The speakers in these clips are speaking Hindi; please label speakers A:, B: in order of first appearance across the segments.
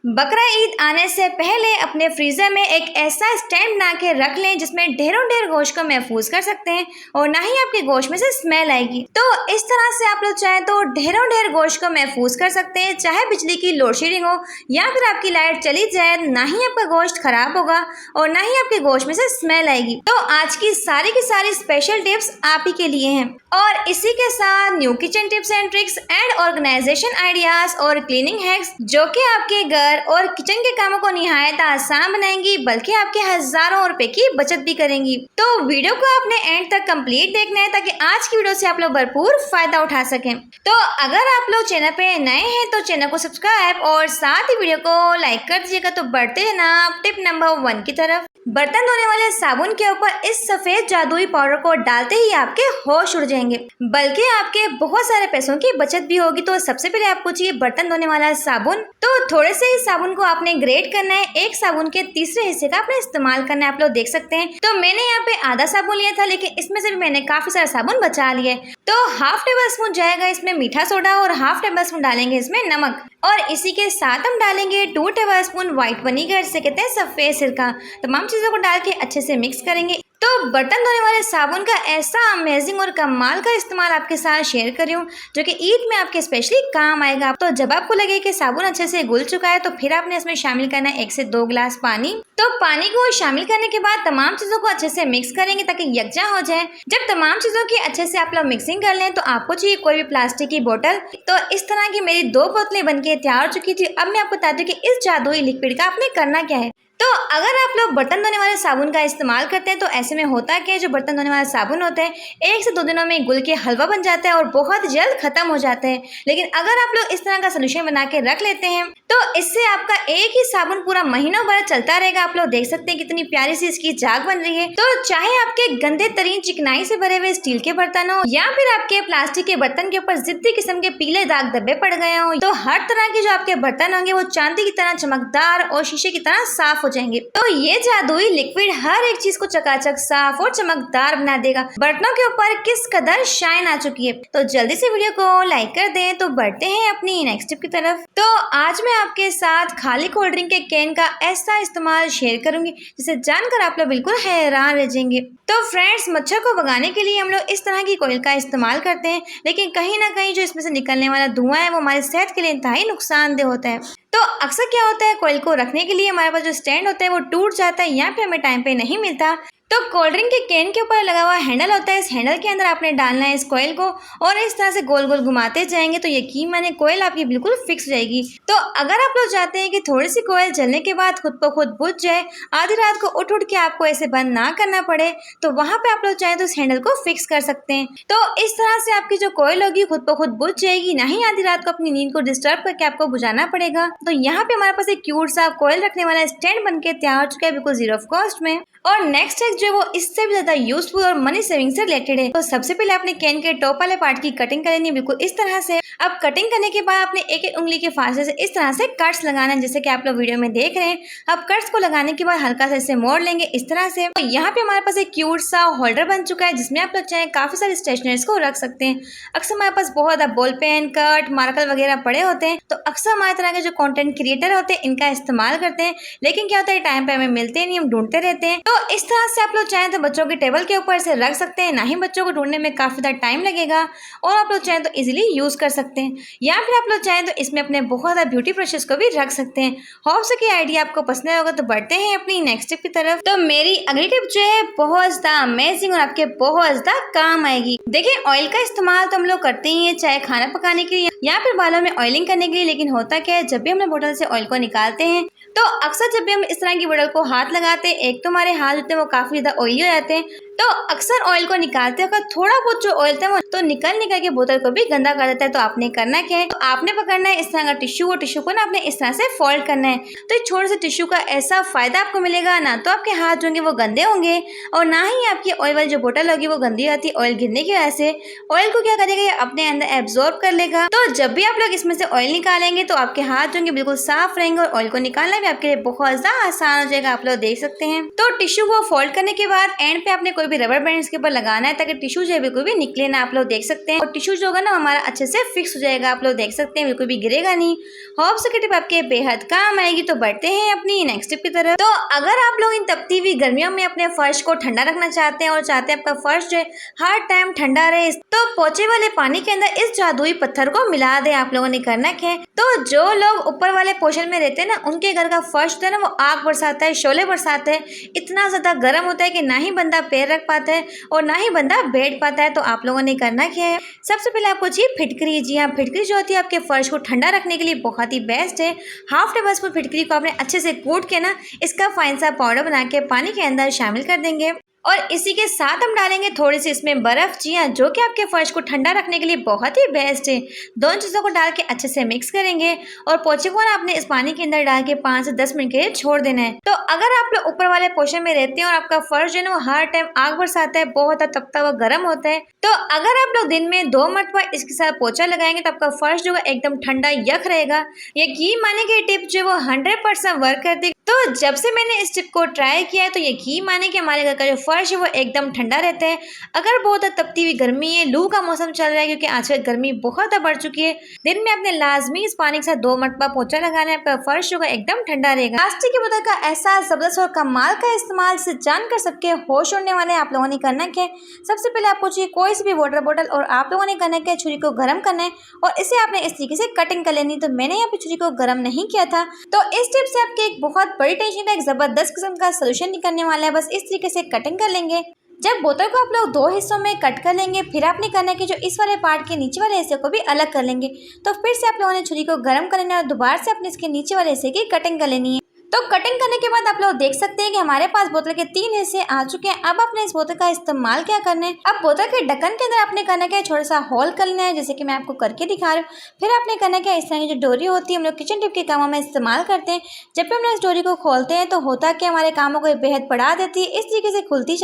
A: बकरा ईद आने से पहले अपने फ्रीजर में एक ऐसा स्टैंड बना के रख लें जिसमें ढेरों ढेर गोश्त को महफूज कर सकते हैं और ना ही आपके गोश्त में से स्मेल आएगी। तो इस तरह से आप लोग चाहे तो ढेरों ढेर गोश्त को महफूज कर सकते हैं, चाहे बिजली की लोड शेडिंग हो या फिर आपकी लाइट चली जाए, ना ही आपका गोश्त खराब होगा और ना ही आपके गोश्त में से स्मेल आएगी। तो आज की सारी स्पेशल टिप्स आप ही के लिए हैं और इसी के साथ new kitchen tips and tricks and organisation ideas और क्लीनिंग हैक्स जो कि आपके घर और किचन के कामों को निहायत आसान बनाएंगी, बल्कि आपके हजारों रुपए की बचत भी करेंगी। तो वीडियो को आपने एंड तक कंप्लीट देखना है ताकि आज की वीडियो से आप लोग भरपूर फायदा उठा सकें। तो अगर आप लोग चैनल पे नए हैं तो चैनल को सब्सक्राइब और साथ ही वीडियो को लाइक कर दीजिएगा। तो बढ़ते जनाब टिप नंबर 1 की तरफ। बर्तन धोने वाले साबुन के ऊपर इस सफेद जादुई पाउडर को डालते ही आपके होश उड़ जाएंगे, बल्कि आपके बहुत सारे पैसों की बचत भी होगी। तो सबसे पहले आपको चाहिए बर्तन धोने वाला साबुन। तो थोड़े से ही साबुन को आपने ग्रेट करना है, एक साबुन के तीसरे हिस्से का आपने इस्तेमाल करना है। आप लोग देख सकते हैं तो मैंने यहाँ पे आधा साबुन लिया था, लेकिन इसमें से भी मैंने काफी सारा साबुन बचा लिया है। तो हाफ टेबल स्पून जाएगा इसमें मीठा सोडा और हाफ टेबल स्पून डालेंगे इसमें नमक और इसी के साथ हम डालेंगे 2 टेबल स्पून व्हाइट विनेगर, जिसे कहते हैं सफेद सिरका। तमाम चीजों को डाल के अच्छे से मिक्स करेंगे। तो बर्तन धोने वाले साबुन का ऐसा अमेजिंग और कमाल का इस्तेमाल आपके साथ शेयर कर रही हूँ जो कि ईद में आपके स्पेशली काम आएगा। तो जब आपको लगे कि साबुन अच्छे से घुल चुका है तो फिर आपने इसमें शामिल करना है 1 से 2 गिलास पानी। तो पानी को शामिल करने के बाद तमाम चीजों को अच्छे से मिक्स करेंगे ताकि यकजा हो जाए। जब तमाम चीजों की अच्छे से आप लोग मिक्सिंग कर लें तो आपको चाहिए कोई भी प्लास्टिक की बोतल। तो इस तरह की मेरी 2 बोतलें बनके तैयार हो चुकी थी। अब मैं आपको बता दूं कि इस जादुई लिक्विड का आपने करना क्या है। तो अगर आप लोग बर्तन धोने वाले साबुन का इस्तेमाल करते हैं तो ऐसे में होता क्या है, जो बर्तन धोने वाला साबुन होता है 1 से 2 दिनों में घुल के हलवा बन जाता है और बहुत जल्द खत्म हो जाता है। लेकिन अगर आप लोग इस तरह का सोल्यूशन बना के रख लेते हैं तो इससे आपका एक ही साबुन पूरा महीनों भर चलता रहेगा। आप लोग देख सकते हैं कितनी प्यारी सी इसकी झाग बन रही है। तो चाहे आपके गंदे तरीन चिकनाई से भरे हुए स्टील के बर्तन हो या फिर आपके प्लास्टिक के बर्तन के ऊपर जिद्दी किस्म के पीले दाग धब्बे पड़ गए हो, तो हर तरह के जो आपके बर्तन होंगे वो चांदी की तरह चमकदार और शीशे की तरह साफ हो जाएंगे। तो ये जादुई लिक्विड हर एक चीज को चकाचक साफ और चमकदार बना देगा। बर्तनों के ऊपर किस कदर शाइन आ चुकी है। तो जल्दी से वीडियो को लाइक कर दें। तो बढ़ते हैं अपनी नेक्स्ट टिप की तरफ। तो आज मैं आपके साथ खाली कोल्ड ड्रिंक के कैन का ऐसा इस्तेमाल शेयर करूंगी जिसे जानकर आप लोग बिल्कुल हैरान रह जाएंगे। तो फ्रेंड्स, मच्छर को भगाने के लिए हम लोग इस तरह की कोयल का इस्तेमाल करते हैं, लेकिन कहीं ना कहीं जो इसमें से निकलने वाला धुआं है वो हमारे सेहत के लिए इंतहाई नुकसानदेह होता है। तो अक्सर क्या होता है, कोयल को रखने के लिए हमारे पास जो स्टैंड होता है वो टूट जाता है या फिर हमें टाइम पे नहीं मिलता। तो कोल्ड ड्रिंक के कैन के ऊपर लगा हुआ हैंडल होता है, इस हैंडल के अंदर आपने डालना है इस कोयल को और इस तरह से गोल गोल घुमाते जाएंगे तो यकीन माने कोयल आपकी बिल्कुल फिक्स जाएगी। तो अगर आप लोग चाहते हैं कि थोड़ी सी कोयल जलने के बाद खुद ब खुद बुझ जाए, आधी रात को उठ के आपको ऐसे बंद ना करना पड़े, तो वहां पे आप लोग चाहें तो इस हैंडल को फिक्स कर सकते हैं। तो इस तरह से आपकी जो कोयल होगी खुद ब खुद बुझ जाएगी, ना ही आधी रात को अपनी नींद को डिस्टर्ब करके आपको बुझाना पड़ेगा। तो यहाँ पे हमारे पास एक क्यूट सा कोयल रखने वाला स्टैंड बनके तैयार हो चुका है, बिल्कुल 0 कॉस्ट में। और नेक्स्ट है जो वो इससे भी ज्यादा यूजफुल और मनी सेविंग से रिलेटेड है। तो सबसे पहले आपने कैन के टॉप वाले पार्ट की कटिंग करनी है, बिल्कुल इस तरह से। अब कटिंग करने के बाद आपने एक एक उंगली के फासले से इस तरह से कट्स लगाना है, जैसे कि आप लोग वीडियो में देख रहे हैं। अब कट्स को लगाने के बाद हल्का सा इसे मोड़ लेंगे इस तरह से। तो यहाँ पे हमारे पास एक क्यूट सा होल्डर बन चुका है जिसमें आप लोग चाहे काफी सारी स्टेशनरीज को रख सकते हैं। अक्सर हमारे पास बहुत ज्यादा बॉल पेन, कट, मार्कर वगैरह पड़े होते हैं, तो अक्सर हमारे तरह के जो कंटेंट क्रिएटर होते हैं इनका इस्तेमाल करते हैं, लेकिन क्या होता है टाइम पे हमें मिलते नहीं, हम ढूंढते रहते हैं। तो इस तरह से आप लोग चाहें तो बच्चों के टेबल के ऊपर से रख सकते हैं, ना ही बच्चों को ढूंढने में काफी ज्यादा टाइम लगेगा और आप लोग चाहें तो इजीली यूज कर सकते हैं। या फिर आप लोग चाहें तो इसमें अपने बहुत ज्यादा ब्यूटी ब्रशेस को भी रख सकते हैं। होप से कि आइडिया आपको पसंद होगा। तो बढ़ते हैं अपनी नेक्स्ट टिप की तरफ। तो मेरी अगली टिप जो है बहुत ज्यादा अमेजिंग और आपके बहुत ज्यादा काम आएगी। देखिए, ऑयल का इस्तेमाल तो हम लोग करते ही है, चाहे खाना पकाने के लिए या फिर बालों में ऑयलिंग करने के लिए। लेकिन होता क्या है, जब भी हम बोतल से ऑयल को निकालते हैं तो अक्सर जब भी हम इस तरह की बोतल को हाथ लगाते हैं, एक तो हमारे हाथ होते हैं वो काफी ज्यादा ऑयली हो जाते हैं। तो अक्सर ऑयल को निकालते वक्त थोड़ा बहुत जो ऑयल था वो तो निकल के बोतल को भी गंदा कर देता है। तो आपने करना क्या है, तो आपने पकड़ना है इस तरह का टिश्यू और टिश्यू को ना आपने इस तरह से फोल्ड करना है। तो इस छोटे से टिश्यू का ऐसा फायदा आपको मिलेगा, ना तो आपके हाथ जो होंगे वो गंदे होंगे और ना ही आपकी ऑयल वाली जो बोतल होगी वो गंदी आती है। ऑयल गिरने की वजह से ऑयल को क्या करेगा, ये अपने अंदर एब्जॉर्ब कर लेगा। तो जब भी आप लोग इसमें से ऑयल निकालेंगे तो आपके हाथ जो होंगे बिल्कुल साफ रहेंगे और ऑयल को निकालना भी आपके लिए बहुत ज्यादा आसान हो जाएगा। आप लोग देख सकते हैं। तो टिश्यू को फोल्ड करने के बाद एंड पे आपने कोई भी रबर बैंड इसके ऊपर लगाना है ताकि टिश्यू जो है बिल्कुल भी निकले ना। आप लोग देख सकते हैं और टिश्यू जो होगा ना हमारा अच्छे से फिक्स हो जाएगा। आप लोग देख सकते हैं बिल्कुल भी गिरेगा नहीं। होप सो कि टिप आपके बेहद काम आएगी। तो बढ़ते हैं अपनी नेक्स्ट टिप की तरफ। तो अगर आप लोग इन तपती हुई गर्मियों में अपने फर्श को ठंडा रखना चाहते हैं और चाहते हैं आपका फर्श जो है हर टाइम ठंडा रहे, तो पोछे वाले पानी के अंदर इस जादुई पत्थर को मिला दें। आप लोगों ने करना क्या है, तो जो लोग ऊपर वाले पोर्शन में रहते हैं ना, उनके घर का फर्श जो है ना वो आग बरसाता है, शोले बरसाता है, इतना ज्यादा गर्म होता है कि ना ही बंदा पैर रख पाता है और ना ही बंदा बैठ पाता है। तो आप लोगों ने करना क्या है, सबसे पहले आपको चाहिए फिटकरी। जी हाँ, फिटकरी जो होती है आपके फर्श को ठंडा रखने के लिए बहुत ही बेस्ट है। हाफ टेबल स्पून फिटकरी को आपने अच्छे से कूट के ना इसका फाइन सा पाउडर बना के पानी के अंदर शामिल कर देंगे और इसी के साथ हम डालेंगे थोड़ी सी इसमें बर्फ। जी हाँ, जो कि आपके फर्श को ठंडा रखने के लिए बहुत ही बेस्ट है। दोनों चीज़ों को डाल के अच्छे से मिक्स करेंगे और पोछे को ना आपने इस पानी के अंदर डाल के 5 से 10 मिनट के लिए छोड़ देना है। तो अगर आप लोग ऊपर वाले पोर्शन में रहते हैं और आपका फर्श जो है ना वो हर टाइम आग बरसाता है, बहुत तपता हुआ गर्म होता है, तो अगर आप लोग दिन में 2 मरतबा इसके साथ पोछा लगाएंगे तो आपका फर्श जो है एकदम ठंडा यख रहेगा। यकीन माने कि टिप जो है वो 100% वर्क करती। तो जब से मैंने इस टिप को ट्राई किया है तो यकीन माने कि हमारे घर का जो फर्श है वो एकदम ठंडा रहता है। अगर बहुत तपती हुई गर्मी है, लू का मौसम चल रहा है क्योंकि आजकल गर्मी बहुत बढ़ चुकी है, दिन में आपने लाजमी इस पानी के साथ 2 मरतबा पोछा लगाना है, आपका फर्श जो है एकदम ठंडा रहेगा। प्लास्टिक की बोतल का ऐसा जबरदस्त और कमाल का इस्तेमाल से जानकर सबके होश उड़ने वाले आप लोगों ने करना क्या है, सबसे पहले आपको चाहिए कोई सी भी वाटर बोतल और आप लोगों ने करना क्या, छुरी को गर्म करना है और इसे आपने इस तरीके से कटिंग कर लेनी। तो मैंने यहाँ पे छुरी को गर्म नहीं किया था, तो इस टिप से आपके एक बहुत बड़ी टेंशन का एक जबरदस्त किस्म का सोल्यूशन निकलने वाला है। बस इस तरीके से कटिंग कर लेंगे। जब बोतल को आप लोग 2 हिस्सों में कट कर लेंगे, फिर आपने करना है कि जो इस वाले पार्ट के नीचे वाले हिस्से को भी अलग कर लेंगे। तो फिर से आप लोगों ने छुरी को गर्म कर लेना है और दोबारा से अपने इसके नीचे वाले हिस्से की कटिंग कर लेनी है। तो कटिंग करने के बाद आप लोग देख सकते हैं कि हमारे पास बोतल के 3 हिस्से आ चुके हैं। अब आपने इस बोतल का इस्तेमाल क्या करना है, अब बोतल के ढक्कन के अंदर आपने करना क्या है, छोटा सा होल कर लेना है, जैसे कि मैं आपको करके दिखा रही हूँ। फिर आपने करना क्या, इस तरह की जो डोरी होती है हम लोग किचन टिप के कामों में इस्तेमाल करते हैं। जब भी हम लोग इस डोरी को खोलते हैं तो होता क्या, हमारे कामों को बेहद बढ़ा देती है। इस तरीके से खुलती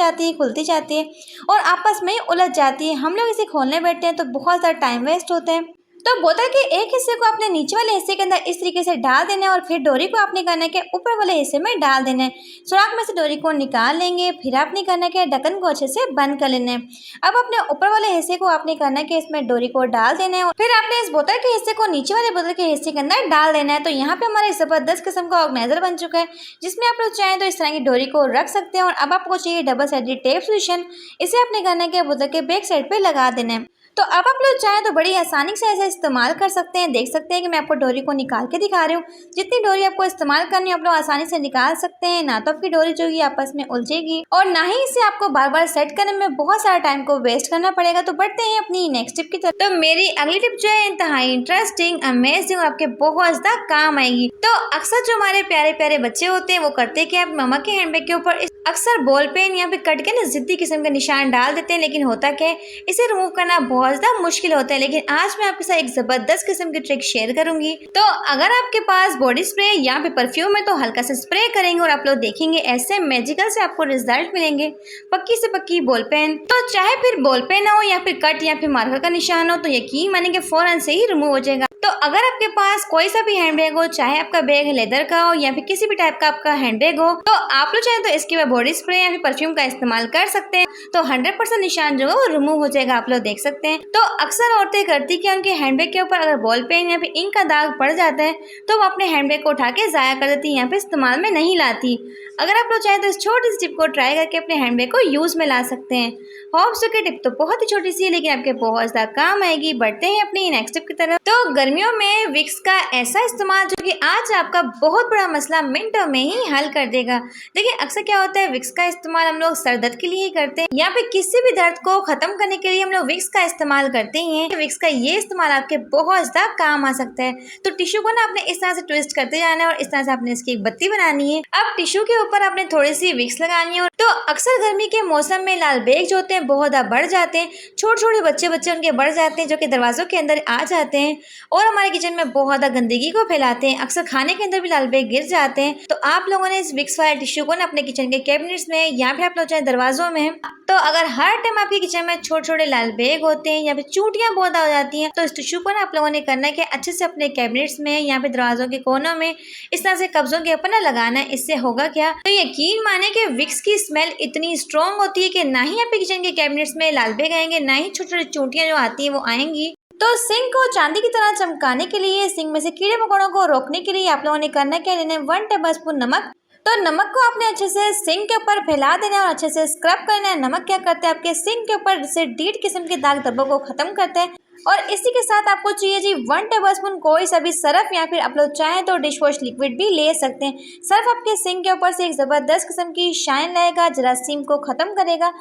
A: जाती है और आपस में ही उलझ जाती है। हम लोग इसे खोलने बैठते हैं तो बहुत ज़्यादा टाइम वेस्ट होते हैं। तो बोतल के एक हिस्से को आपने नीचे वाले हिस्से के अंदर इस तरीके से डाल देना है और फिर डोरी को आपने करना है कि ऊपर वाले हिस्से में डाल देना है। सुराख में से डोरी को निकाल लेंगे, फिर आपने करना है कि ढक्कन को अच्छे से बंद कर लेना है। अब अपने ऊपर वाले हिस्से को आपने करना है कि इसमें डोरी को डाल देना है और फिर आपने इस बोतल के हिस्से को नीचे वाले बोतल के हिस्से के अंदर डाल देना है। तो यहाँ पे हमारे जबरदस्त किस्म का ऑर्गेनाइजर बन चुका है, जिसमें आप लोग चाहें तो इस तरह की डोरी को रख सकते हैं। और अब आपको चाहिए डबल साइडेड टेप सोल्यूशन, इसे आपने करना है कि बोतल के बैक साइड पे लगा देना है। तो अब आप लोग चाहें तो बड़ी आसानी से ऐसे इस्तेमाल कर सकते हैं। देख सकते हैं कि मैं आपको डोरी को निकाल के दिखा रही हूँ। जितनी डोरी आपको इस्तेमाल करनी है आप लोग आसानी से निकाल सकते हैं। ना तो आपकी डोरी जो है आपस में उलझेगी और ना ही इसे आपको बार बार सेट करने में बहुत सारा टाइम को वेस्ट करना पड़ेगा। तो बढ़ते हैं अपनी नेक्स्ट टिप की तरफ। तो मेरी अगली टिप जो है इंतहाई इंटरेस्टिंग, अमेजिंग और आपके बहुत ज्यादा काम आएगी। तो अक्सर जो हमारे प्यारे प्यारे बच्चे होते हैं वो करते कि आप मम्मा के हैंडबैग के ऊपर अक्सर बॉल पेन या फिर कट के ना जिद्दी किस्म का निशान डाल देते हैं, लेकिन होता क्या है, इसे रिमूव करना बहुत ज्यादा मुश्किल होता है। लेकिन आज मैं आपके साथ एक जबरदस्त किस्म की ट्रिक शेयर करूंगी। तो अगर आपके पास बॉडी स्प्रे या फिर परफ्यूम है तो हल्का से स्प्रे करेंगे और आप लोग देखेंगे ऐसे मैजिकल से आपको रिजल्ट मिलेंगे। पक्की से पक्की बॉल पेन, तो चाहे फिर बॉल पेन हो या फिर कट या फिर मार्कर का निशान हो, तो यकीन माने कि फौरन से ही रिमूव हो जाएगा। तो अगर आपके पास कोई सा भी हैंडबैग हो, चाहे आपका बैग लेदर का हो या फिर किसी भी टाइप का आपका हैंडबैग हो, तो आप लोग चाहे तो इसके बाद बॉडी स्प्रे या फिर परफ्यूम का इस्तेमाल कर सकते हैं। तो 100% निशान जो है वो रिमूव हो जाएगा। आप लोग देख सकते हैं। तो अक्सर औरतें करती कि उनके हैंडबैग के ऊपर अगर बॉल पेन या फिर इंक का दाग पड़ जाता है तो वो अपने हैंडबैग को उठा के ज़ाया कर देती, यहाँ पे इस्तेमाल में नहीं लाती। अगर आप लोग चाहें तो इस छोटी सी टिप को ट्राई करके अपने हैंडबैग को यूज़ में ला सकते हैं। होप सो की टिप तो बहुत ही छोटी सी है लेकिन आपके बहुत ज़्यादा काम आएगी। बढ़ते हैं अपनी नेक्स्ट टिप की तरफ। तो गर्मियों में विक्स का ऐसा इस्तेमाल जो कि आज आपका बहुत बड़ा मसला मिनटों में ही हल कर देगा। देखिए अक्सर क्या होता है, विक्स का इस्तेमाल हम लोग सर दर्द के लिए ही करते हैं या फिर किसी भी दर्द को खत्म करने के लिए हम लोग विक्स का इस्तेमाल करते हैं। विक्स का ये इस्तेमाल आपके बहुत ज़्यादा काम आ सकता है। तो टिश्यू को ना आपने इस तरह से ट्विस्ट करते जाना है और इस तरह से आपने इसकी एक बत्ती बनानी है। अब टिश्यू के ऊपर आपने थोड़ी सी विक्स लगानी है। तो अक्सर गर्मी के मौसम में लाल बेग जो होते हैं बहुत ज़्यादा बढ़ जाते हैं, छोटे छोटे बच्चे उनके बढ़ जाते हैं जो कि दरवाजों के अंदर आ जाते हैं और हमारे किचन में बहुत ज़्यादा गंदगी को फैलाते हैं। अक्सर खाने के अंदर भी लाल बेग गिर जाते हैं। तो आप लोगों ने इस विक्स वाले टिश्यू को ना अपने किचन के कैबिनेट्स में या फिर आप लोग चाहे दरवाजों में, तो अगर हर टाइम आपके किचन में छोटे छोटे लाल बेग होते हैं या फिर चूंटियां बहुत हो जाती हैं, तो इस टिश्यू को ना आप लोगों ने करना है कि अच्छे से अपने कैबिनेट्स में या फिर दरवाजों के कोनों में इस तरह से कब्जों के ऊपर ना लगाना है। इससे होगा क्या, तो यकीन माने कि विक्स की स्मेल इतनी स्ट्रॉन्ग होती है कि ना ही आपके किचन के कैबिनेट्स में लाल बेग आएंगे, ना ही छोटी छोटी चूंटियां जो आती हैं वो आएंगी। तो सिंक को चांदी की तरह चमकाने के लिए, सिंक में से कीड़े मकोड़ों को रोकने के लिए आप लोगों ने करना क्या, लेना है 1 टेबलस्पून नमक। तो नमक को आपने अच्छे से सिंक के ऊपर फैला देना है और अच्छे से स्क्रब करना है। नमक क्या करते हैं, आपके सिंक के ऊपर से डीट किस्म के दाग धब्बों को खत्म करते हैं। और इसी के साथ आपको चाहिए जी 1 टेबलस्पून कोई सा भी सर्फ, या फिर आप लोग चाहें तो डिश वॉश लिक्विड भी ले सकते हैं। सर्फ आपके सिंक के ऊपर से एक जबरदस्त किस्म की शाइन लाएगा, जरासीम को खत्म करेगा।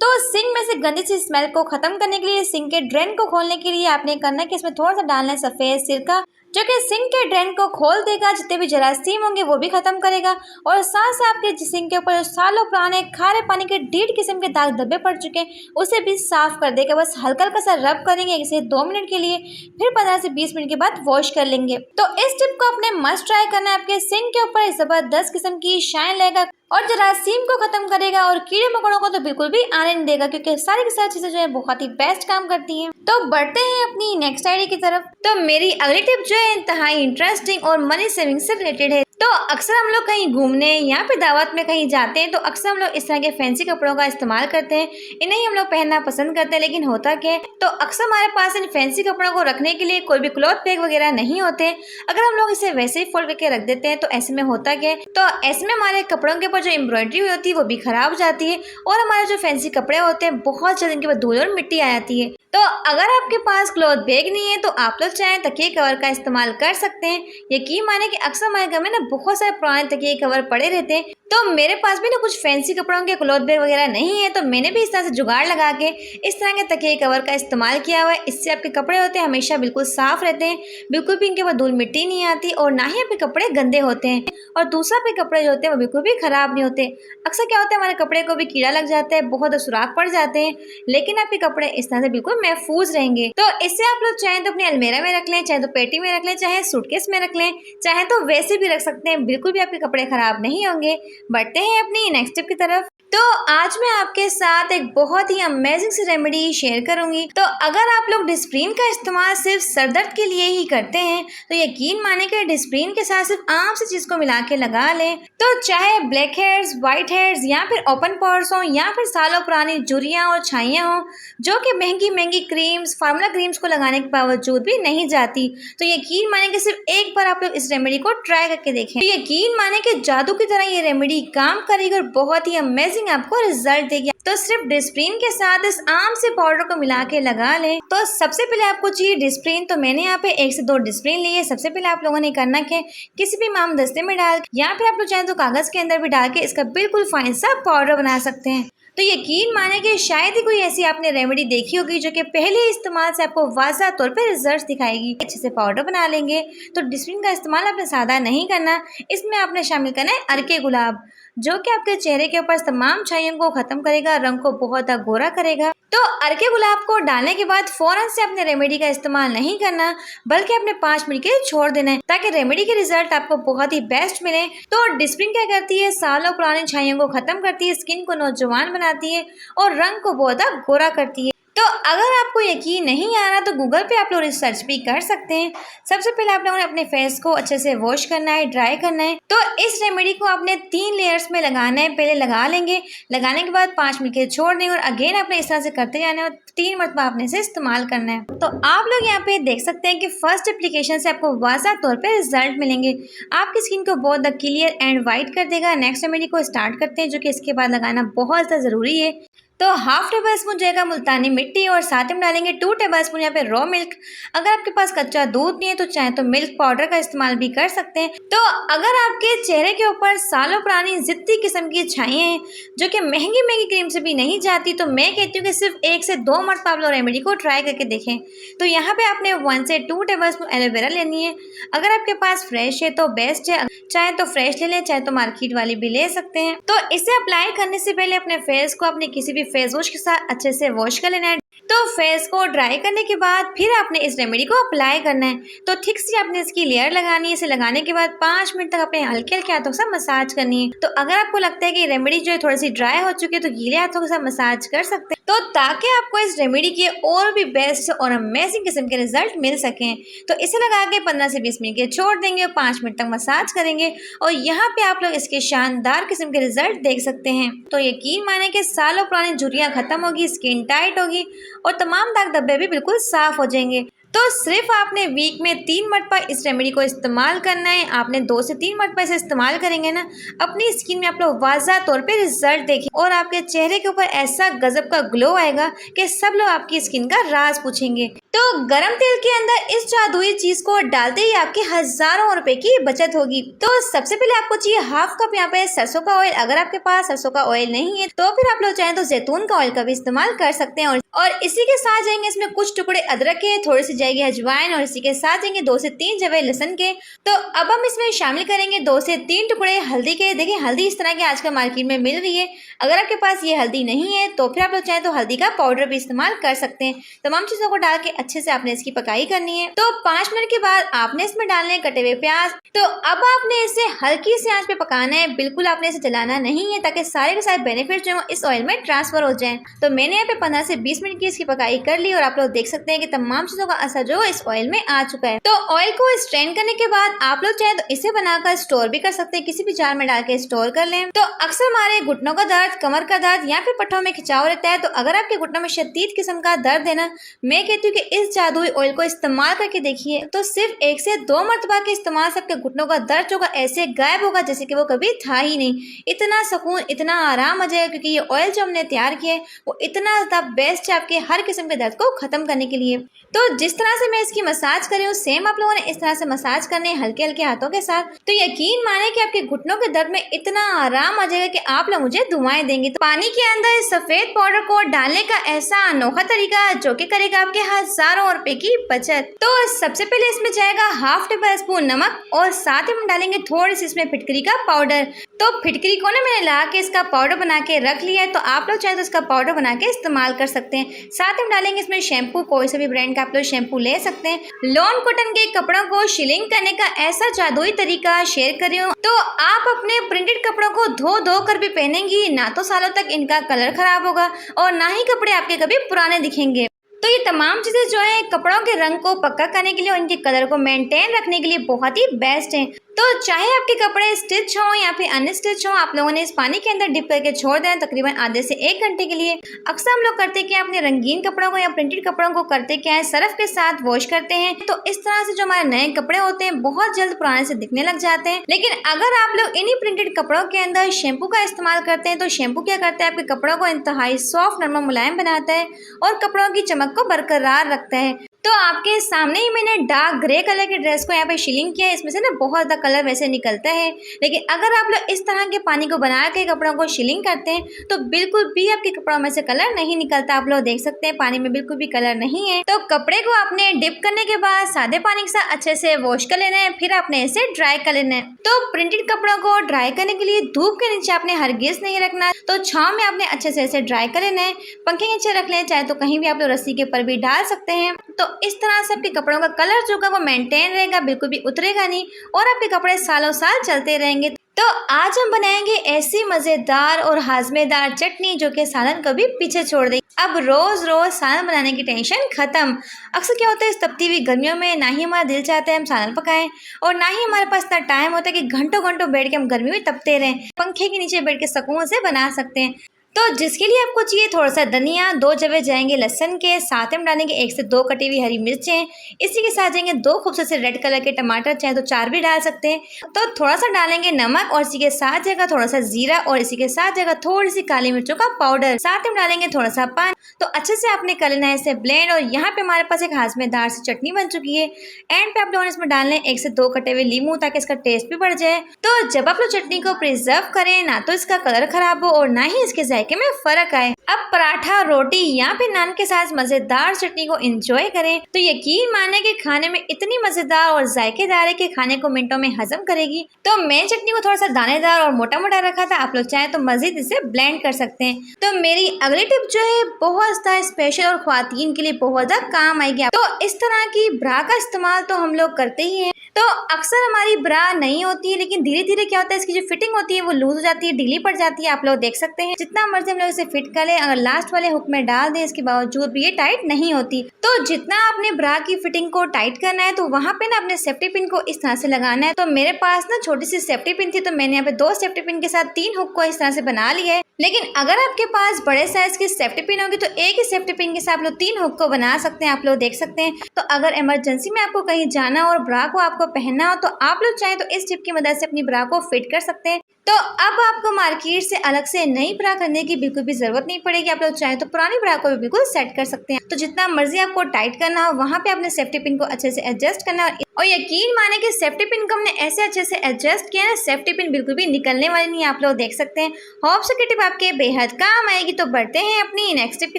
A: तो सिंक में से गंदी सी स्मेल को खत्म करने के लिए, सिंक के ड्रेन को खोलने के लिए आपने करना है कि इसमें थोड़ा सा डालना है सफेद सिरका, जो कि सिंक के ड्रेन को खोल देगा, जितने भी जरासीम होंगे वो भी खत्म करेगा। और साथ साथ आपके सिंक के ऊपर जो सालों पुराने खारे पानी के डीट किस्म के दाग धब्बे पड़ चुके हैं उसे भी साफ कर देगा। बस हल्का हल्का सा रब करेंगे इसे 2 मिनट के लिए, फिर 15 से 20 मिनट के बाद वॉश कर लेंगे। तो इस टिप को आपने मस्ट ट्राई करना है। आपके सिंक के ऊपर जबरदस्त किस्म की शाइन लेगा और जरासीम को खत्म करेगा और कीड़े मकोड़ों को तो बिल्कुल भी आने नहीं देगा, क्योंकि सारी की सारी चीजें जो है बहुत ही बेस्ट काम करती हैं। तो बढ़ते हैं अपनी नेक्स्ट आइडिया की तरफ। तो मेरी अगली टिप जो है इंतहाई इंटरेस्टिंग और मनी सेविंग से रिलेटेड है। तो अक्सर हम लोग कहीं घूमने या फिर दावत में कहीं जाते हैं तो अक्सर हम लोग इस तरह के फैंसी कपड़ों का इस्तेमाल करते हैं, इन्हें ही हम लोग पहनना पसंद करते हैं। लेकिन होता क्या है, तो अक्सर हमारे पास इन फैंसी कपड़ों को रखने के लिए कोई भी क्लॉथ बैग वगैरह नहीं होते। अगर हम लोग इसे वैसे ही फोल्ड करके रख देते हैं तो ऐसे में होता क्या है, तो ऐसे में हमारे कपड़ों के ऊपर जो एम्ब्रॉयडरी हुई होती है वो भी खराब हो जाती है और हमारे जो फैंसी कपड़े होते हैं बहुत जल्द इनके ऊपर धूल और मिट्टी आ जाती है। तो अगर आपके पास क्लॉथ बैग नहीं है तो आप लोग चाहें तकिए कवर का इस्तेमाल कर सकते हैं। यकीन माने कि अक्सर हमारे घर में ना बहुत सारे पुराने तकिए कवर पड़े रहते हैं। तो मेरे पास भी ना कुछ फैंसी कपड़ों के क्लॉथ बैग वगैरह नहीं है, तो मैंने भी इस तरह से जुगाड़ लगा के इस तरह के तकिए कवर का इस्तेमाल किया हुआ है। इससे आपके कपड़े होते हैं हमेशा बिल्कुल साफ रहते हैं, बिल्कुल भी इनके ऊपर धूल मिट्टी नहीं आती और ना ही आपके कपड़े गंदे होते हैं। और दूसरा आपके कपड़े जो होते हैं वो बिल्कुल भी खराब नहीं होते। अक्सर क्या होता है, हमारे कपड़े को भी कीड़ा लग जाता है, बहुत सुराख पड़ जाते हैं, लेकिन आपके कपड़े इस तरह से बिल्कुल महफूज रहेंगे। तो इससे आप लोग चाहें तो अपनी अलमीरा में रख लें, चाहे तो पेटी में रख लें, चाहे सूटकेस में रख लें, चाहे तो वैसे भी रख सकते हैं, बिल्कुल भी आपके कपड़े खराब नहीं होंगे। बढ़ते हैं अपनी नेक्स्ट टिप की तरफ। तो आज मैं आपके साथ एक बहुत ही अमेजिंग सी रेमेडी शेयर करूंगी। तो अगर आप लोग डिस्प्रिन का इस्तेमाल सिर्फ सरदर्द के लिए ही करते हैं तो यकीन माने कि डिस्प्रिन के साथ सिर्फ आम सी चीज को मिला के लगा लें, तो चाहे ब्लैक हेयर्स, व्हाइट हेयर्स या फिर ओपन पोर्स हो या फिर सालों पुरानी झुर्रियां और छाइयां हो जो कि महंगी महंगी क्रीम्स, फार्मूला क्रीम्स को लगाने के बावजूद भी नहीं जाती, तो यकीन माने कि सिर्फ एक बार आप लोग इस रेमेडी को ट्राई करके देखें। तो यकीन माने कि जादू की तरह ये रेमेडी काम करेगी और बहुत ही अमेजिंग आपको रिजल्ट देगी। तो सिर्फ डिस्प्रिन के साथ इस आम से पाउडर को मिला के लगा लें। तो सबसे पहले आपको चाहिए डिस्प्रिन। तो मैंने यहाँ पे 1 से 2 डिस्प्रिन लिए। सबसे पहले आप लोगों ने करना क्या, किसी भी माम दस्ते में डाल या फिर आप लोग चाहें तो कागज के अंदर भी डाल के इसका बिल्कुल फाइन सा पाउडर बना सकते हैं। तो यकीन माने कि शायद ही कोई ऐसी आपने रेमेडी देखी होगी जो कि पहले इस्तेमाल से आपको वाज़ह तौर पे रिजल्ट दिखाएगी। अच्छे से पाउडर बना लेंगे। तो डिस्प्रिन का इस्तेमाल आपने सादा नहीं करना, इसमें आपने शामिल करना है अर्के गुलाब, जो कि आपके चेहरे के ऊपर तमाम छाइयों को खत्म करेगा, रंग को बहुत गोरा करेगा। तो अर्के गुलाब को डालने के बाद फौरन से अपने रेमेडी का इस्तेमाल नहीं करना, बल्कि अपने 5 मिनट के लिए छोड़ देना है ताकि रेमेडी के रिजल्ट आपको बहुत ही बेस्ट मिले। तो डिस्प्रिन क्या करती है, सालों पुरानी छाइयों को खत्म करती है, स्किन को नौजवान बनाती है और रंग को बहुत गोरा करती है। तो अगर आपको यकीन नहीं आ रहा तो गूगल पे आप लोग रिसर्च भी कर सकते हैं। सबसे पहले आप लोगों ने अपने फेस को अच्छे से वॉश करना है, ड्राई करना है। तो इस रेमेडी को आपने 3 लेयर्स में लगाना है। पहले लगा लेंगे, लगाने के बाद 5 मिनट के छोड़ देंगे और अगेन आपने इस तरह से करते जाना है और 3 मरतबा आपने इसे इस्तेमाल करना है। तो आप लोग यहाँ पे देख सकते हैं कि फर्स्ट एप्लीकेशन से आपको वाज़ह तौर पे रिजल्ट मिलेंगे। आपकी स्किन को बहुत क्लियर एंड वाइट कर देगा। नेक्स्ट रेमेडी को स्टार्ट करते हैं, जो कि इसके बाद लगाना बहुत ज़्यादा ज़रूरी है। तो हाफ टेबल स्पून जाएगा मुल्तानी मिट्टी और साथ में डालेंगे 2 टेबल स्पून यहाँ पे रॉ मिल्क। अगर आपके पास कच्चा दूध नहीं है तो चाहे तो मिल्क पाउडर का इस्तेमाल भी कर सकते हैं। तो अगर आपके चेहरे के ऊपर सालों पुरानी जिद्दी किस्म की छाइयाँ हैं जो कि महंगी महंगी क्रीम से भी नहीं जाती, तो मैं कहती हूँ कि सिर्फ 1 से 2 मरतबा आप लोग रेमेडी को ट्राई करके देखें। तो यहाँ पे आपने 1 से 2 टेबल स्पून एलोवेरा लेनी है। अगर आपके पास फ्रेश है तो बेस्ट है, चाहे तो फ्रेश ले लें, चाहे तो मार्केट वाली भी ले सकते हैं। तो इसे अप्लाई करने से पहले अपने फेस को अपने किसी भी फेस वॉश के साथ अच्छे से वॉश कर लेना है। तो फेस को ड्राई करने के बाद फिर आपने इस रेमेडी को अप्लाई करना है। तो थिक सी आपने इसकी लेयर लगानी है। इसे लगाने के बाद 5 मिनट तक अपने हल्के हल्के हाथों से मसाज करनी है। तो अगर आपको लगता है कि रेमेडी जो है थोड़ी सी ड्राई हो चुकी है तो गीले हाथों के साथ मसाज कर सकते हैं, तो ताकि आपको इस रेमेडी के और भी बेस्ट और अमेजिंग किस्म के रिजल्ट मिल सकें। तो इसे लगा के 15 से 20 मिनट के छोड़ देंगे और 5 मिनट तक मसाज करेंगे और यहाँ पे आप लोग इसके शानदार किस्म के रिजल्ट देख सकते हैं। तो यकीन माने कि सालों पुरानी झुर्रियाँ खत्म होगी, स्किन टाइट होगी और तमाम दाग धब्बे भी बिल्कुल साफ हो जाएंगे। तो सिर्फ आपने वीक में 3 मरतबा इस रेमेडी को इस्तेमाल करना है। आपने 2 से 3 मरतबा इसे इस्तेमाल करेंगे ना, अपनी स्किन में आप लोग वाज़ह तौर पे रिजल्ट देखें और आपके चेहरे के ऊपर ऐसा गजब का ग्लो आएगा कि सब लोग आपकी स्किन का राज पूछेंगे। तो गरम तेल के अंदर इस जादुई चीज को डालते ही आपके हजारों रुपए की बचत होगी। तो सबसे पहले आपको चाहिए हाफ कप यहाँ पे सरसों का ऑयल। अगर आपके पास सरसों का ऑयल नहीं है तो फिर आप लोग चाहें तो जैतून का ऑयल का भी इस्तेमाल कर सकते हैं। और इसी के साथ जाएंगे इसमें कुछ टुकड़े अदरक के, थोड़ी सी जाएगी अजवाइन और इसी के साथ जाएंगे 2 से 3 जवे लहसुन के। तो अब हम इसमें शामिल करेंगे 2 से 3 टुकड़े हल्दी के। देखिए हल्दी इस तरह की आजकल मार्केट में मिल रही है। अगर आपके पास ये हल्दी नहीं है तो फिर आप लोग चाहें तो हल्दी का पाउडर भी इस्तेमाल कर सकते हैं। तमाम चीजों को डाल के अच्छे से आपने इसकी पकाई करनी है। तो 5 मिनट के बाद आपने इसमें डालने कटे हुए प्याज। तो अब आपने इसे हल्की सी आंच पे पकाना है, बिल्कुल आपने इसे जलाना नहीं है ताकि सारे के सारे बेनिफिट जो इस ऑयल में ट्रांसफर हो जाए। तो मैंने यहाँ पे 15 से 20 मिनट की इसकी पकाई कर ली और आप लोग देख सकते हैं कि तमाम चीजों का असर जो इस ऑयल में आ चुका है। तो ऑयल को स्ट्रेन करने के बाद आप लोग चाहे तो इसे बनाकर स्टोर भी कर सकते हैं, किसी भी जार में डाल के स्टोर कर लें। तो अक्सर हमारे घुटनों का दर्द, कमर का दर्द या फिर पट्टों में खिंचाव रहता है। तो अगर आपके घुटनों में शदीद किस्म का दर्द है ना, मैं कहती हूँ कि इस जादुई ऑयल को इस्तेमाल करके देखिए। तो सिर्फ 1 से 2 मरतबा के इस्तेमाल से आपके घुटनों का दर्द होगा ऐसे गायब होगा जैसे कि वो कभी था ही नहीं। इतना सुकून, इतना आराम आ जाएगा क्योंकि ये ऑयल जो हमने तैयार किया है वो इतना ज़्यादा बेस्ट है आपके हर किस्म के दर्द को खत्म करने के लिए। तो जिस तरह से मैं इसकी मसाज कर रही हूँ सेम आप लोगों ने इस तरह से मसाज करने हल्के हल्के हाथों के साथ। तो यकीन माने कि आपके घुटनों के दर्द में इतना आराम आ जाएगा कि आप लोग मुझे दुआएं देंगे। तो पानी के अंदर सफेद पाउडर को डालने का ऐसा अनोखा तरीका जो कि करेगा आपके हजारों रुपए की बचत। तो सबसे पहले इसमें जाएगा हाफ टेबल स्पून नमक और साथ ही हम डालेंगे थोड़ी सी इसमें फिटकरी का पाउडर। तो फिटकरी को ना मैंने ला के इसका पाउडर बना के रख लिया है, तो आप लोग चाहे तो इसका पाउडर बना के इस्तेमाल कर सकते हैं। साथ ही हम डालेंगे इसमें शैम्पू, कोई से भी ब्रांड का आप लोग शैम्पू ले सकते हैं। लॉन कॉटन के कपड़ों को शिलिंग करने का ऐसा जादुई तरीका शेयर कर रही हूँ। तो आप अपने प्रिंटेड कपड़ों को धो कर भी पहनेंगी ना, तो सालों तक इनका कलर खराब होगा और ना ही कपड़े आपके कभी पुराने दिखेंगे। तो ये तमाम चीज़ें जो है कपड़ों के रंग को पक्का करने के लिए और इनके कलर को मेंटेन रखने के लिए बहुत ही बेस्ट है। तो चाहे आपके कपड़े स्टिच हों या फिर अनस्टिच हों, आप लोगों ने इस पानी के अंदर डिप करके छोड़ दें तकरीबन आधे से 1 घंटे के लिए। अक्सर हम लोग करते क्या, अपने रंगीन कपड़ों को या प्रिंटेड कपड़ों को करते क्या है, सर्फ के साथ वॉश करते हैं। तो इस तरह से जो हमारे नए कपड़े होते हैं बहुत जल्द पुराने से दिखने लग जाते हैं। लेकिन अगर आप लोग इन्हीं प्रिंटेड कपड़ों के अंदर शैम्पू का इस्तेमाल करते हैं तो शैम्पू क्या करता है, आपके कपड़ों को इंतहाई सॉफ्ट, नरम, मुलायम बनाता है और कपड़ों की चमक को बरकरार रखता है। तो आपके सामने ही मैंने डार्क ग्रे कलर के ड्रेस को यहाँ पे शिलिंग किया है। इसमें से ना बहुत ज़्यादा कलर वैसे निकलता है, लेकिन अगर आप लोग इस तरह के पानी को बना के कपड़ों को शिलिंग करते हैं तो बिल्कुल भी आपके कपड़ों में से कलर नहीं निकलता। आप लोग देख सकते हैं पानी में बिल्कुल भी कलर नहीं है। तो कपड़े को आपने डिप करने के बाद सादे पानी के साथ अच्छे से वॉश कर लेना है, फिर आपने इसे ड्राई कर लेना है। तो प्रिंटेड कपड़ों को ड्राई करने के लिए धूप के नीचे आपने हरगिज नहीं रखना, तो छाँव में आपने अच्छे से इसे ड्राई कर लेना है। पंखे के नीचे रख लें, चाहे तो कहीं भी आप लोग रस्सी के ऊपर भी डाल सकते हैं। तो इस तरह से आपके कपड़ों का कलर जो है वो मेंटेन रहेगा, बिल्कुल भी उतरेगा नहीं और आपके कपड़े सालों साल चलते रहेंगे। तो आज हम बनाएंगे ऐसी मज़ेदार और हाजमेदार चटनी जो कि सालन कभी पीछे छोड़ देगी। अब रोज़ रोज़ सालन बनाने की टेंशन ख़त्म। अक्सर क्या होता है, इस तपती हुई गर्मियों में ना ही हमारा दिल चाहता है हम सालन पकाएं और ना ही हमारे पास इतना टाइम होता है कि घंटों घंटों बैठ के हम गर्मी में तपते रहें। पंखे के नीचे बैठ के सुकून से बना सकते हैं। तो जिसके लिए आपको चाहिए थोड़ा सा धनिया, 2 जवे जाएंगे लहसुन के, साथ में डालेंगे 1 से 2 कटी हुई हरी मिर्चें। इसी के साथ जाएंगे 2 खूबसूरत से रेड कलर के टमाटर, चाहे तो 4 भी डाल सकते हैं। तो थोड़ा सा डालेंगे नमक और इसी के साथ जाएगा थोड़ा सा जीरा और इसी के साथ जाएगा थोड़ी सी काली मिर्चों का पाउडर। साथ में डालेंगे थोड़ा सा पानी। तो अच्छे से आपने कर लेना है इसे ब्लेंड। और यहाँ पे हमारे पास एक हाजमेदार सी चटनी बन चुकी है। एंड पे आप लोगों ने इसमें डालने 1 से 2 कटे हुए लीमू ताकि इसका टेस्ट भी बढ़ जाए। तो जब आप लोग चटनी को प्रिजर्व करें ना तो इसका कलर खराब हो और ना ही इसके जायके में फर्क आए। अब पराठा, रोटी या फिर नान के साथ मजेदार चटनी को एंजॉय करें तो यकीन माने कि खाने में इतनी मजेदार और जायकेदार है कि खाने को मिनटों में हजम करेगी। तो मैं चटनी को थोड़ा सा दानेदार और मोटा मोटा रखा था, आप लोग चाहे तो मजीद इसे ब्लेंड कर सकते हैं। तो मेरी अगली टिप जो है बहुत ज्यादा स्पेशल और ख्वातीन के लिए बहुत ज्यादा काम आएगी। तो इस तरह की ब्रा का इस्तेमाल तो हम लोग करते ही हैं। तो अक्सर हमारी ब्रा नहीं होती है, लेकिन धीरे धीरे क्या होता है इसकी जो फिटिंग होती है वो लूज हो जाती है, ढीली पड़ जाती है। आप लोग देख सकते हैं जितना मर्जी हम लोग इसे फिट कर ले, अगर लास्ट वाले हुक में डाल दें इसके बावजूद भी ये टाइट नहीं होती। तो जितना आपने ब्रा की फिटिंग को टाइट करना है तो वहाँ पे ना अपने सेफ्टी पिन को इस तरह से लगाना है। तो मेरे पास ना छोटी सी सेफ्टी पिन थी तो मैंने यहाँ पे 2 सेफ्टी पिन के साथ 3 हुक को इस तरह से बना लिया है। लेकिन अगर आपके पास बड़े साइज की सेफ्टी पिन होगी तो एक ही सेफ्टी पिन के साथ आप लोग 3 हुक को बना सकते हैं। आप लोग देख सकते हैं। तो अगर इमरजेंसी में आपको कहीं जाना और ब्रा को आपको पहनना हो तो आप लोग चाहें तो इस टिप की मदद से अपनी ब्रा को फिट कर सकते हैं। तो अब आपको मार्केट से अलग से नई ब्रा करने की बिल्कुल भी जरूरत नहीं पड़ेगी। आप लोग चाहें तो पुरानी ब्रा को भी बिल्कुल सेट कर सकते हैं। तो जितना मर्जी आपको टाइट करना हो वहाँ पे अपने सेफ्टी पिन को अच्छे से एडजस्ट करना है। और यकीन माने कि सेफ्टी पिन को हमने ऐसे अच्छे से एडजस्ट किया है, सेफ्टी पिन बिल्कुल भी निकलने वाली नहीं है। आप लोग देख सकते हैं। होप सो की टिप आपके बेहद काम आएगी। तो बढ़ते हैं अपनी नेक्स्ट टिप की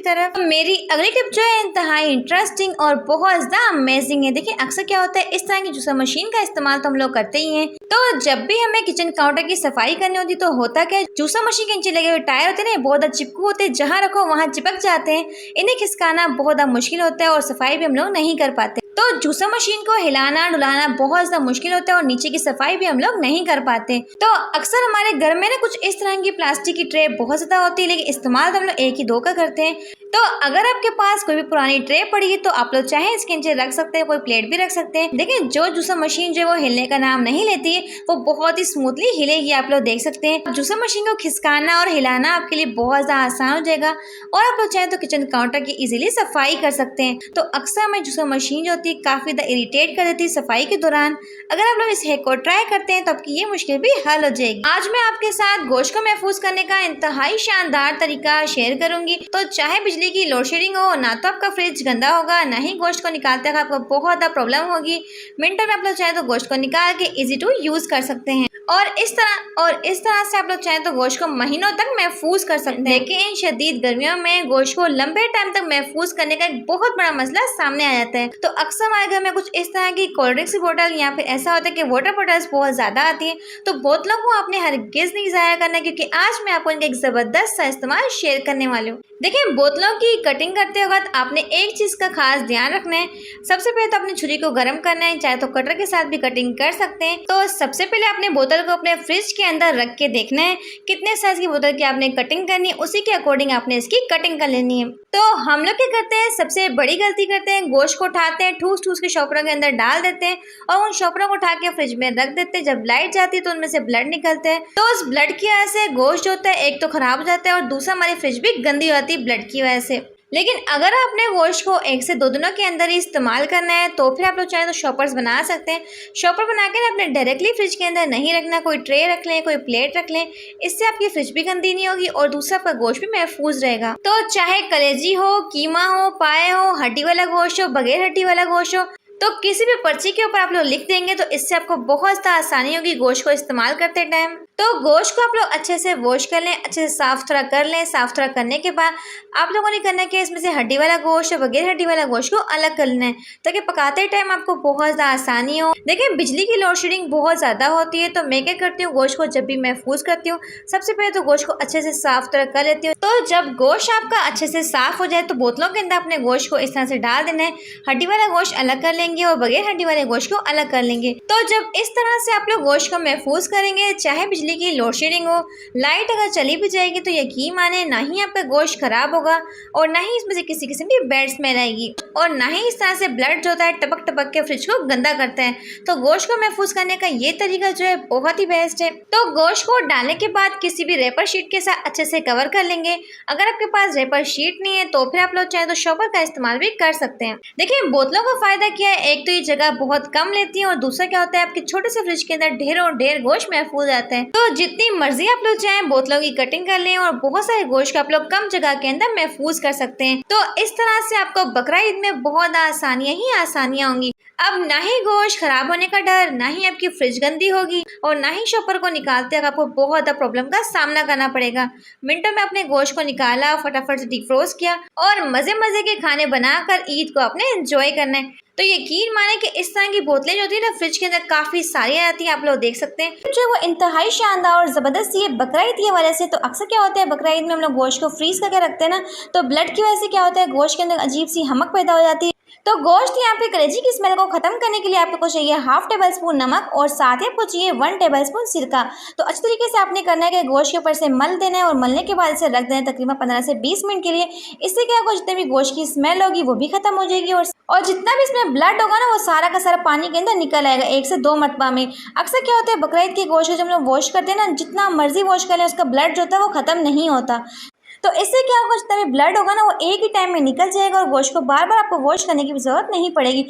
A: तरफ। मेरी अगली टिप जो है इंतहाई इंटरेस्टिंग और बहुत ज्यादा अमेजिंग है। देखिए अक्सर क्या होता है इस तरह की जूसर मशीन का इस्तेमाल तो हम लोग करते ही हैं। तो जब भी हमें किचन काउंटर की सफाई करनी होती तो होता क्या है, जूसर मशीन के नीचे लगे हुए टायर होते हैं बहुत ज्यादा चिपकू होते हैं, जहाँ रखो वहाँ चिपक जाते हैं। इन्हें खिसकाना बहुत ज्यादा मुश्किल होता है और सफाई भी हम लोग नहीं कर पाते। तो जूसर मशीन को हिलाना डुलाना बहुत ज्यादा मुश्किल होता है और नीचे की सफाई भी हम लोग नहीं कर पाते। तो अक्सर हमारे घर में ना कुछ इस तरह की प्लास्टिक की ट्रे बहुत ज्यादा होती है, लेकिन इस्तेमाल तो हम लोग 1 ही 2 का करते हैं। तो अगर आपके पास कोई भी पुरानी ट्रे पड़ी है तो आप लोग चाहे इसके नीचे रख सकते हैं, कोई प्लेट भी रख सकते हैं। देखिए जो जूसर मशीन जो है वो हिलने का नाम नहीं लेती है, वो बहुत ही स्मूथली हिलेगी। आप लोग देख सकते हैं। जूसर मशीन को खिसकाना और हिलाना आपके लिए बहुत ज्यादा आसान हो जाएगा और आप लोग चाहे तो किचन काउंटर की इजीली सफाई कर सकते हैं। तो अक्सर हमें जूसर मशीन जो होती है काफी ज्यादा इरिटेट कर देती है सफाई के दौरान। अगर आप लोग इस हैक को ट्राई करते हैं तो आपकी ये मुश्किल भी हल हो जाएगी। आज मैं आपके साथ गोश्त को महफूज करने का इंतहाई शानदार तरीका शेयर करूंगी। तो चाहे बिजली की लोड शेडिंग हो, ना तो आपका फ्रिज गंदा होगा, ना ही गोश्त को निकालते वक्त आपको बहुत ज्यादा प्रॉब्लम होगी। मिनटों में आप लोग चाहे तो गोश्त को निकाल के इजी टू यूज कर सकते हैं और इस तरह से आप लोग चाहे तो गोश्त को महीनों तक महफूज कर सकते हैं। लेकिन शदीद गर्मियों में गोश्त को लंबे टाइम तक महफूज करने का एक बहुत बड़ा मसला सामने आ जाता है। तो अक्सर हमारे घर में कुछ इस तरह की कोल्ड ड्रिंक्स की बोतल या फिर ऐसा होता है कि वाटर बॉटल्स बहुत ज्यादा आती है। तो बोतलों को आपने हरगिज नहीं जाया करना, क्योंकि आज मैं आपको इनका एक जबरदस्त सा इस्तेमाल शेयर करने वाली हूँ। देखिए बोतलों की कटिंग करते वक्त आपने एक चीज का खास ध्यान रखना है। सबसे पहले तो अपनी छुरी को गर्म करना है, चाहे तो कटर के साथ भी कटिंग कर सकते हैं। तो सबसे पहले आपने बोतल को अपने फ्रिज के अंदर रख के देखना है कितने साइज की बोतल की आपने कटिंग करनी है, उसी के अकॉर्डिंग आपने इसकी कटिंग कर लेनी है। तो हम लोग क्या करते हैं, सबसे बड़ी गलती करते हैं, गोश्त को उठाते हैं, ठूस ठूस के शॉपरों के अंदर डाल देते हैं और उन शॉपरों को उठा के फ्रिज में रख देते हैं। जब लाइट जाती है तो उनमें से ब्लड निकलते हैं। तो उस ब्लड की वजह से गोश्त जो होता है एक तो खराब हो जाता है और दूसरा हमारी फ्रिज भी गंदी हो जाती है ब्लड की वजह से। लेकिन अगर आपने गोश्त को 1 से 2 दिनों के अंदर ही इस्तेमाल करना है तो फिर आप लोग चाहें तो शॉपर्स बना सकते हैं। शॉपर बना के आपने डायरेक्टली फ्रिज के अंदर नहीं रखना, कोई ट्रे रख लें, कोई प्लेट रख लें। इससे आपकी फ्रिज भी गंदी नहीं होगी और दूसरा आपका गोश्त भी महफूज रहेगा। तो चाहे कलेजी हो, कीमा हो, पाए हो, हड्डी वाला गोश्त हो, बगैर हड्डी वाला गोश्त हो, तो किसी भी पर्ची के ऊपर आप लोग लिख देंगे तो इससे आपको बहुत ज़्यादा आसानी होगी गोश्त को इस्तेमाल करते टाइम। तो गोश्त को आप लोग अच्छे से वॉश कर लें, अच्छे से साफ सुथरा कर लें। साफ सुथरा करने के बाद आप लोगों ने करना है कि इसमें से हड्डी वाला गोश्त और बगैर हड्डी वाला गोश्त को अलग कर लेना है, ताकि पकाते टाइम आपको बहुत ज़्यादा आसानी हो। देखिए बिजली की लोड शेडिंग बहुत ज़्यादा होती है, तो मैं क्या करती हूँ, गोश्त को जब भी महफूज करती हूँ सबसे पहले तो गोश्त को अच्छे से साफ सुथरा कर लेती हूँ। तो जब गोश्त आपका अच्छे से साफ हो जाए तो बोतलों के अंदर अपने गोश्त को इस तरह से डाल देना है। हड्डी वाला गोश्त अलग कर लेंगे और बगैर हड्डी वाले गोश्त को अलग कर लेंगे। तो जब इस तरह से आप लोग गोश्त को महफूज करेंगे, चाहे बिजली की लोड शेडिंग हो, लाइट अगर चली भी जाएगी तो यकीन माने ना ही आपका गोश्त खराब होगा और ना ही इसमें से किसी किस्म की बैड स्मेल आएगी और ना ही इस तरह से ब्लड जो होता है टपक टपक के फ्रिज को गंदा करता है। तो गोश्त को महफूज करने का ये तरीका जो है बहुत ही बेस्ट है। तो गोश्त को डालने के बाद किसी भी रेपर शीट के साथ अच्छे से कवर कर लेंगे। अगर आपके पास रेपर शीट नहीं है तो फिर आप लोग चाहे तो शॉपर का इस्तेमाल भी कर सकते हैं। देखिए बोतलों का फायदा क्या है, एक तो ये जगह बहुत कम लेती है और दूसरा क्या होता है आपके छोटे से फ्रिज के अंदर ढेरों ढेर गोश्त महफूज आता है। तो जितनी मर्जी आप लोग चाहें बोतलों की कटिंग कर लें और बहुत सारे गोश्त को आप लोग कम जगह के अंदर महफूज कर सकते हैं। तो इस तरह से आपको बकरा ईद में बहुत आसानियां ही आसानियां होंगी। अब ना ही गोश्त खराब होने का डर, ना ही आपकी फ्रिज गंदी होगी और ना ही शॉपर को निकालते वक्त आपको बहुत प्रॉब्लम का सामना करना पड़ेगा। मिनटों में अपने गोश्त को निकाला, फटाफट से डिफ्रोस्ट किया और मजे मजे के खाने बनाकर ईद को अपने एंजॉय करना है। तो यकीन माने कि इस तरह की बोतलें जो होती है ना फ्रिज के अंदर काफी सारी आती हैं, आप लोग देख सकते हैं जो वो इंतहाई शानदार और जबरदस्त ये बकरा ईद की वजह से। तो अक्सर क्या होता है बकरा ईद में हम लोग गोश्त को फ्रीज करके रखते हैं ना, तो ब्लड की वजह से क्या होता है गोश्त के अंदर अजीब सी हमक पैदा हो जाती है। तो गोश्त यहाँ पे कलेजी की स्मेल को खत्म करने के लिए आपको चाहिए 1/2 टेबल स्पून नमक और साथ ही आपको चाहिए 1 टेबल स्पून सिरका। तो अच्छी तरीके से आपने करना है कि गोश्त के ऊपर से मल देना है और मलने के बाद इसे रख देना है तकरीबन 15 से 20 मिनट के लिए। इससे क्या होगा जितने भी गोश्त की स्मेल होगी वो भी खत्म हो जाएगी और जितना भी इसमें ब्लड होगा ना वो सारा का सारा पानी के अंदर निकल आएगा 1 से 2 मरतबा में। अक्सर क्या होता है बकरा ईद के गोश्त को जब हम लोग वॉश करते हैं ना, जितना मर्जी वॉश कर लें उसका ब्लड जो होता है वो खत्म नहीं होता। तो इससे क्या होगा जितना भी ब्लड होगा ना वो एक ही टाइम में निकल जाएगा और गोश्त को बार बार आपको वॉश करने की भी जरूरत नहीं पड़ेगी।